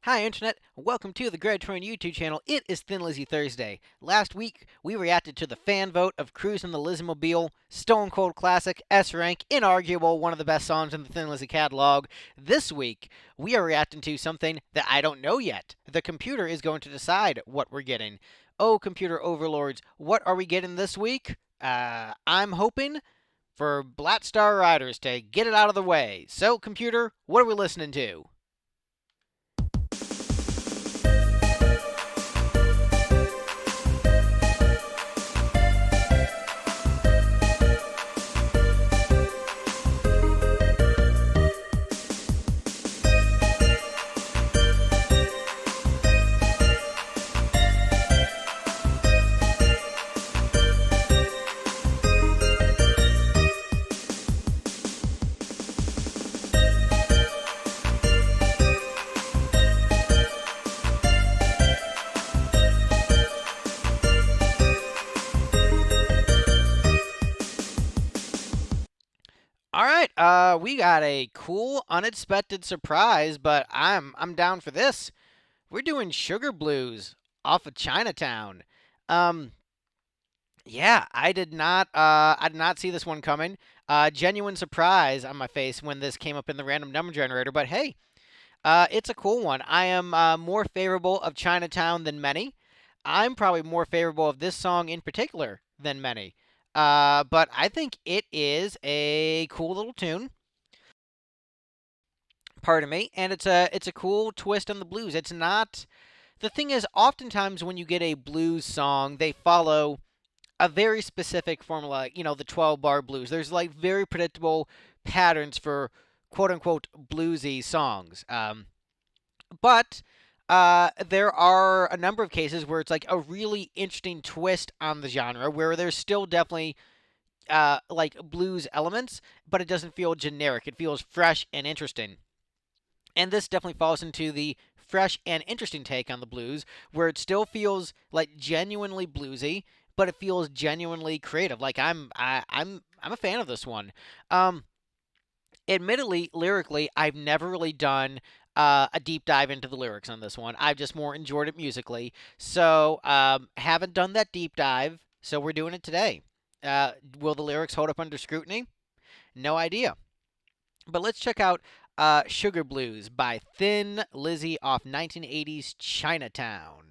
Hi, Internet. Welcome to the Troyan YouTube channel. It is Thin Lizzy Thursday. Last week, we reacted to the fan vote of Cruisin' the Lizzymobile, Stone Cold Classic, S-Rank, inarguable, one of the best songs in the Thin Lizzy catalog. This week, we are reacting to something that I don't know yet. The computer is going to decide what we're getting. Oh, computer overlords, what are we getting this week? I'm hoping for Black Star Riders to get it out of the way. So, computer, what are we listening to? All right, we got a cool, unexpected surprise, but I'm down for this. We're doing Sugar Blues off of Chinatown. Um, yeah, I did not see this one coming. Genuine surprise on my face when this came up in the random number generator. But hey, it's a cool one. I am more favorable of Chinatown than many. I'm probably more favorable of this song in particular than many. But I think it is a cool little tune. Pardon me, and it's a cool twist on the blues. It's not the thing is oftentimes when you get a blues song, they follow a very specific formula, the 12 bar blues. There's like very predictable patterns for quote unquote bluesy songs. But there are a number of cases where it's like a really interesting twist on the genre where there's still definitely like blues elements, but it doesn't feel generic. It feels fresh and interesting. And this definitely falls into the fresh and interesting take on the blues, where it still feels like genuinely bluesy, but it feels genuinely creative. Like I'm a fan of this one. Um, Admittedly, lyrically, I've never really done a deep dive into the lyrics on this one. I've just more enjoyed it musically. So haven't done that deep dive. So we're doing it today. Will the lyrics hold up under scrutiny? No idea. But let's check out Sugar Blues by Thin Lizzy off 1980's Chinatown.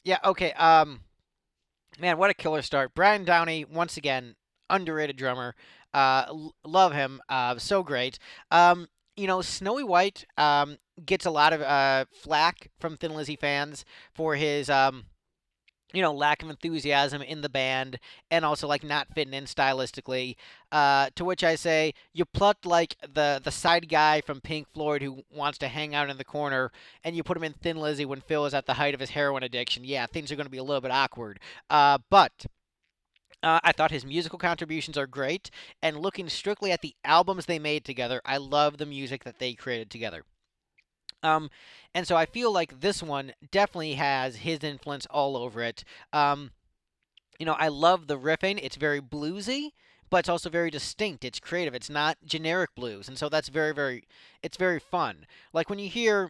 Yeah, okay. Man, what a killer start. Brian Downey, once again, underrated drummer. Love him. So great. Snowy White gets a lot of flack from Thin Lizzy fans for his lack of enthusiasm in the band and also like not fitting in stylistically. To which I say, you plucked like the side guy from Pink Floyd who wants to hang out in the corner, and you put him in Thin Lizzy when Phil is at the height of his heroin addiction. Yeah, things are going to be a little bit awkward. But I thought his musical contributions are great, and looking strictly at the albums they made together, I love the music that they created together. Um, and so I feel like this one definitely has his influence all over it. I love the riffing. It's very bluesy, but it's also very distinct. It's creative. It's not generic blues, and so that's it's very fun. Like when you hear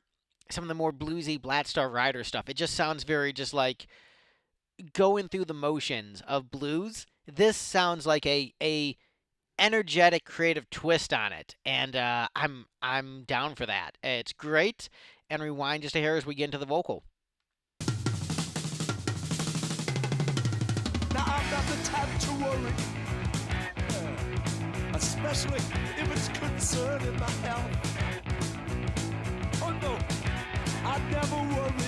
some of the more bluesy Black Star Rider stuff, it just sounds very just like going through the motions of blues. This sounds like a energetic, creative twist on it, and I'm down for that. It's great. And rewind just a hair as we get into the vocal. Now I'm not the type to worry, especially if it's concerning my health. Oh no, I never worry.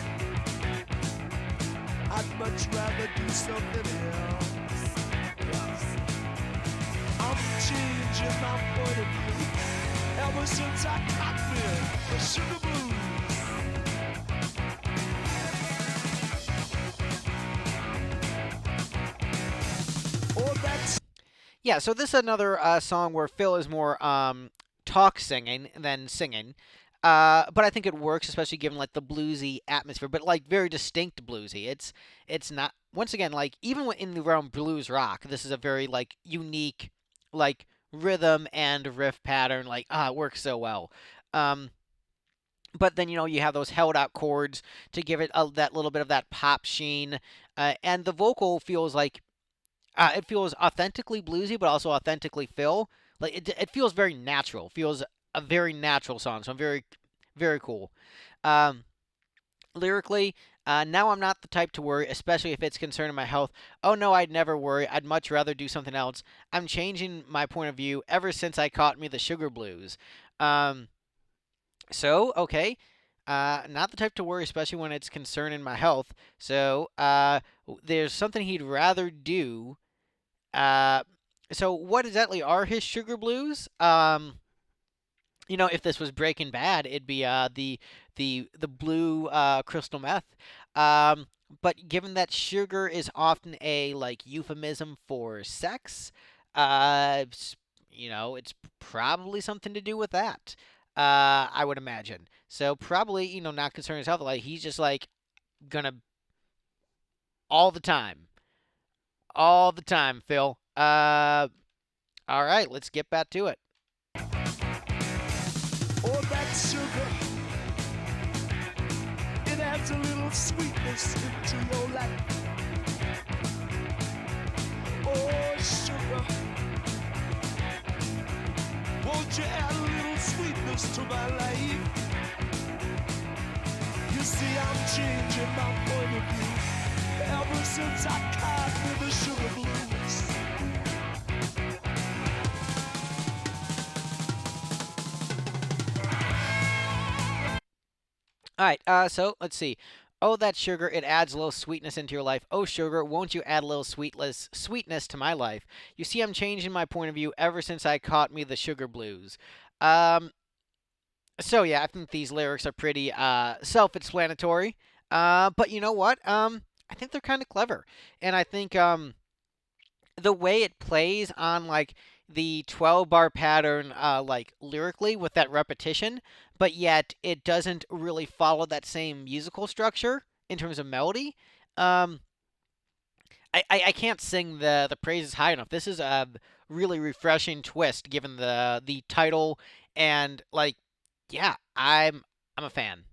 I'd much rather do something else. I'm changing my point of view ever since I got me the sugar blues. Oh, that's Yeah, so this is another song where Phil is more talk singing than singing. But I think it works, especially given like the bluesy atmosphere, but like very distinct bluesy. It's not once again like even in the realm blues rock, this is a very like unique like rhythm and riff pattern. Like it works so well. Um, but then you have those held out chords to give it that little bit of that pop sheen, and the vocal feels like it feels authentically bluesy, but also authentically Phil. Like it feels very natural. Feels a very natural song. So I'm very cool. Um, Lyrically, now I'm not the type to worry, especially if it's concerning my health. Oh no, I'd never worry. I'd much rather do something else. I'm changing my point of view ever since I caught me the sugar blues. Um, so okay. Not the type to worry, especially when it's concerning my health. So, there's something he'd rather do. uh, so what exactly are his sugar blues? If this was Breaking Bad, it'd be the blue crystal meth. Um, but given that sugar is often a like euphemism for sex, it's probably something to do with that. I would imagine. So probably not concerned himself. Like he's just like gonna all the time, all the time, Phil. All right, let's get back to it. oh, that sugar. It adds a little sweetness into your life. Oh, sugar, won't you add a little sweetness to my life? You see, I'm changing my point of view ever since I caught with the sugar blues. All right, so let's see. Oh, that sugar, it adds a little sweetness into your life. Oh, sugar, won't you add a little sweetness to my life? You see, I'm changing my point of view ever since I caught me the sugar blues. Um, so yeah, I think these lyrics are pretty self-explanatory. But you know what? I think they're kind of clever, and I think the way it plays on like the 12 bar pattern like lyrically with that repetition, but yet it doesn't really follow that same musical structure in terms of melody. um I can't sing the praises high enough. This is a really refreshing twist given the title, and like yeah, I'm a fan.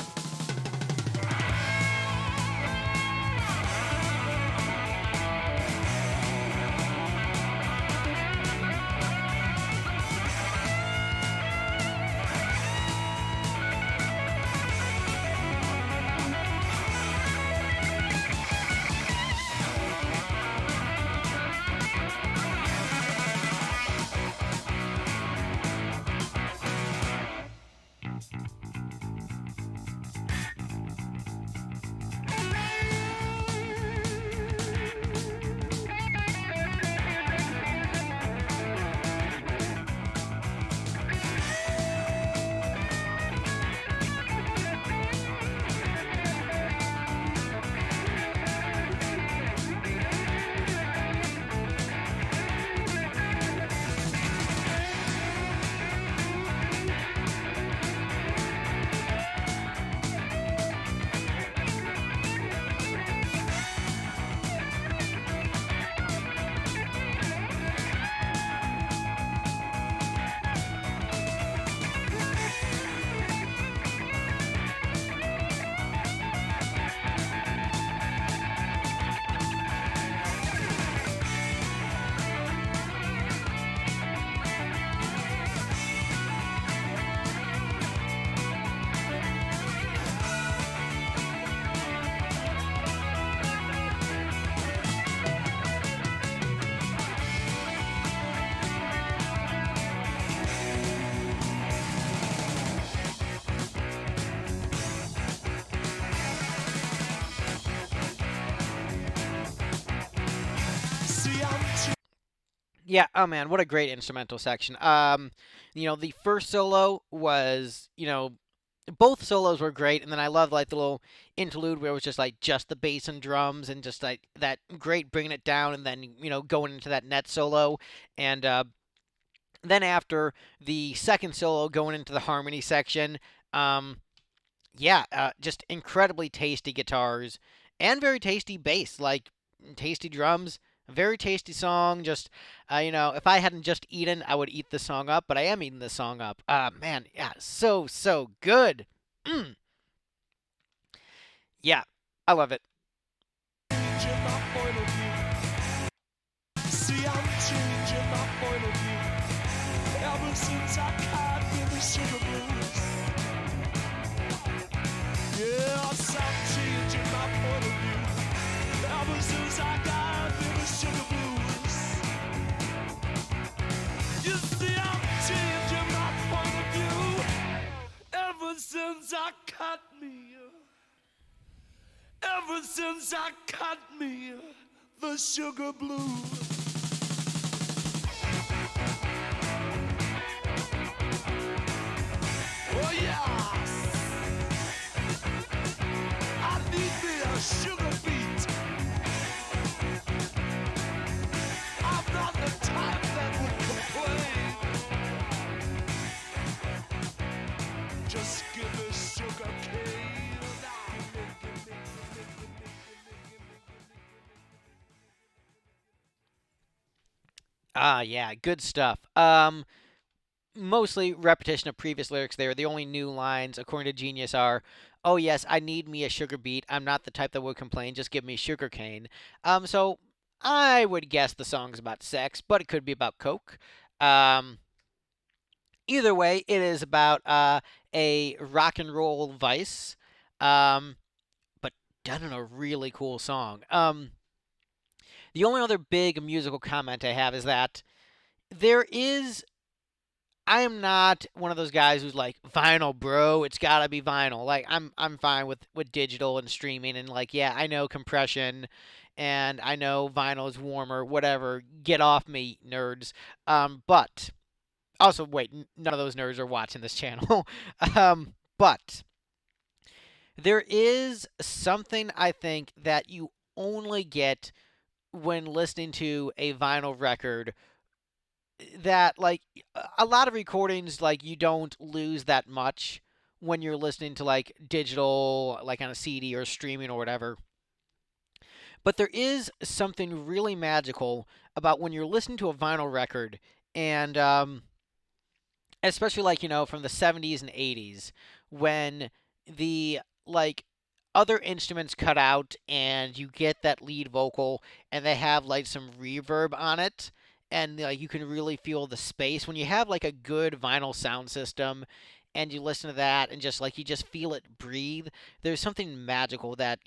Yeah, oh man, what a great instrumental section. The first solo was, both solos were great, and then I love like the little interlude where it was just like just the bass and drums and just like that great bringing it down and then going into that net solo and then after the second solo going into the harmony section. um yeah, just incredibly tasty guitars and very tasty bass, like tasty drums. A very tasty song. Just, if I hadn't just eaten, I would eat this song up, but I am eating this song up. Man, yeah, so, so good. Mm, yeah, I love it. Changing my point of view. See, I'm changing my point of view. Ever since I caught in the sugar blues. Yes, I'm changing my point of view. Ever since I got in the sugar blues. You see, I'm changing my point of view. Ever since I cut me. Ever since I cut me the sugar blues. Oh yes, I need me a sugar beat. I'm not the type that would complain. Just give me sugar cane. Yeah, good stuff. Mostly repetition of previous lyrics there. The only new lines, according to Genius, are, "Oh yes, I need me a sugar beet. I'm not the type that would complain. Just give me sugar cane." So I would guess the song's about sex, but it could be about coke. Um, Either way, it is about a rock and roll vice, um, but done in a really cool song. The only other big musical comment I have is that there is I am not one of those guys who's like vinyl, bro. It's gotta be vinyl. Like I'm fine with digital and streaming and like yeah, I know compression, and I know vinyl is warmer. Whatever, get off me, nerds. But also wait, none of those nerds are watching this channel. But there is something I think that you only get when listening to a vinyl record that like a lot of recordings like you don't lose that much when you're listening to like digital like on a CD or streaming or whatever. But there is something really magical about when you're listening to a vinyl record and especially like from the 70s and 80s when the like other instruments cut out and you get that lead vocal and they have like some reverb on it and like you can really feel the space when you have like a good vinyl sound system and you listen to that and just like you just feel it breathe. There's something magical that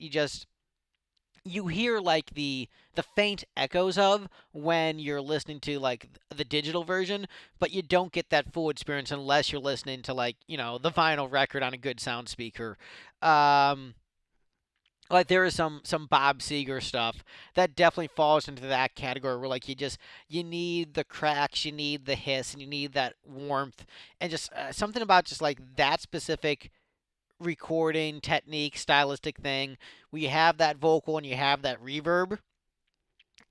you hear like the faint echoes of when you're listening to like the digital version, but you don't get that full experience unless you're listening to like the vinyl record on a good sound speaker. um like there is some Bob Seger stuff that definitely falls into that category where like you need the cracks, you need the hiss, and you need that warmth, and just something about just like that specific recording technique, stylistic thing, where you have that vocal and you have that reverb,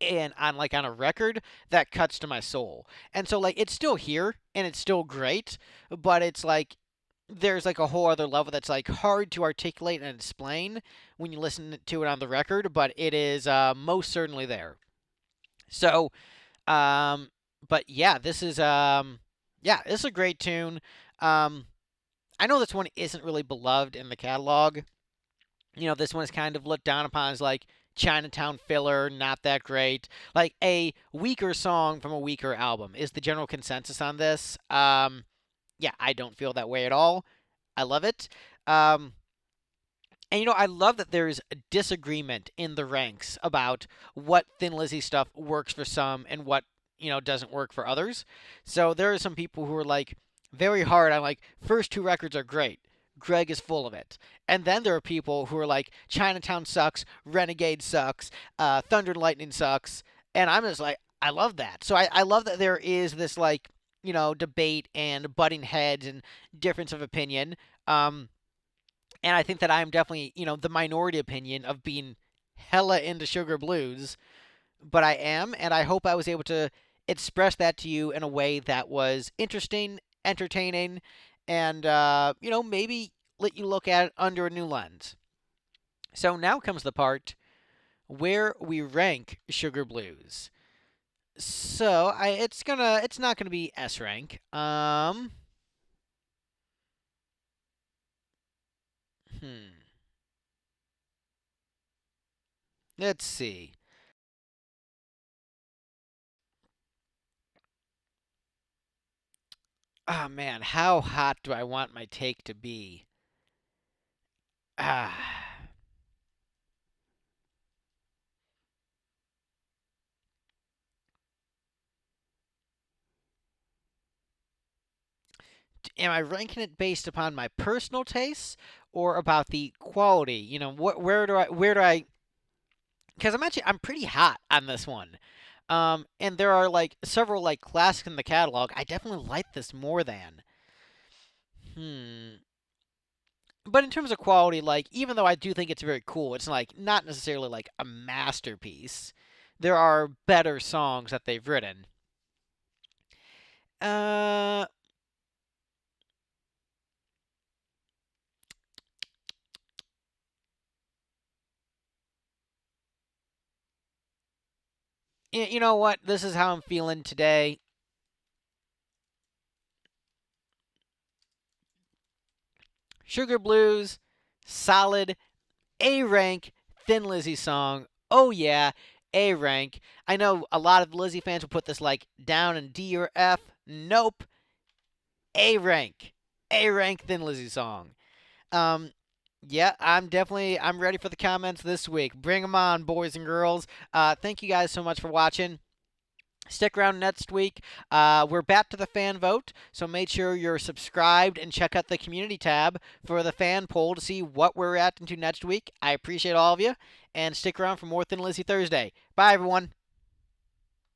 and on a record that cuts to my soul. And so like it's still here and it's still great, but it's like there's like a whole other level that's like hard to articulate and explain when you listen to it on the record, but it is most certainly there. So, um, but yeah, this is a great tune. Um, I know this one isn't really beloved in the catalog. This one is kind of looked down upon as like Chinatown filler, not that great. Like a weaker song from a weaker album is the general consensus on this. Yeah, I don't feel that way at all. I love it. Um, and I love that there's a disagreement in the ranks about what Thin Lizzy stuff works for some and what doesn't work for others. So there are some people who are like very hard on like first two records are great. Greg is full of it. And then there are people who are like Chinatown sucks, Renegade sucks, Thunder and Lightning sucks, and I'm just like I love that. So I love that there is this like debate and butting heads and difference of opinion. Um, and I think that I'm definitely the minority opinion of being hella into Sugar Blues, but I am, and I hope I was able to express that to you in a way that was interesting, entertaining, and maybe let you look at it under a new lens. So now comes the part where we rank Sugar Blues. So it's not gonna be S rank. Hmm. Let's see. Oh man, how hot do I want my take to be? Ah. Am I ranking it based upon my personal tastes or about the quality? Where do I because I'm pretty hot on this one. And there are like several like classics in the catalog. I definitely like this more than. Hmm. But in terms of quality, like even though I do think it's very cool, it's like not necessarily like a masterpiece. There are better songs that they've written. Uh, you know what? This is how I'm feeling today. Sugar Blues, solid A rank. Thin Lizzy song. Oh yeah, A rank. I know a lot of Lizzy fans will put this like down in D or F. Nope, A rank. A rank Thin Lizzy song. Um, yeah, I'm ready for the comments this week. Bring them on, boys and girls. Thank you guys so much for watching. Stick around next week. We're back to the fan vote, so make sure you're subscribed and check out the community tab for the fan poll to see what we're reacting to next week. I appreciate all of you, and stick around for more Thin Lizzy Thursday. Bye, everyone.